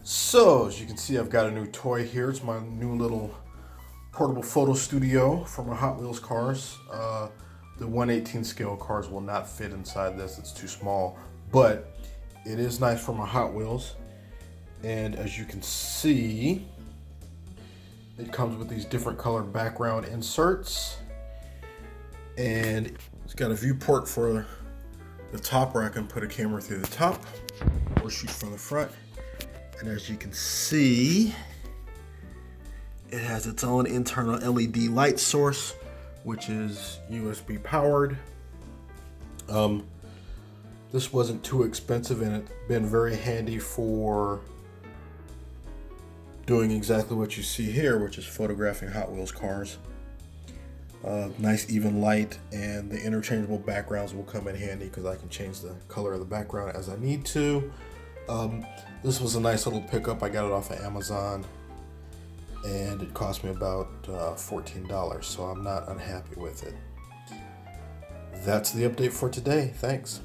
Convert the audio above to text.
So, as you can see, I've got a new toy here. It's my new little portable photo studio for my Hot Wheels cars. The 1/18 scale cars will not fit inside this. It's too small, but it is nice for my Hot Wheels. And as you can see, it comes with these different colored background inserts. And it's got a viewport for the top where I can put a camera through the top or shoot from the front. And as you can see, it has its own internal LED light source, which is USB powered. This wasn't too expensive, and it's been very handy for doing exactly what you see here, which is photographing Hot Wheels cars. Nice even light, and the interchangeable backgrounds will come in handy because I can change the color of the background as I need to. This was a nice little pickup. I got it off of Amazon, and it cost me about $14, so I'm not unhappy with it. That's the update for today. Thanks.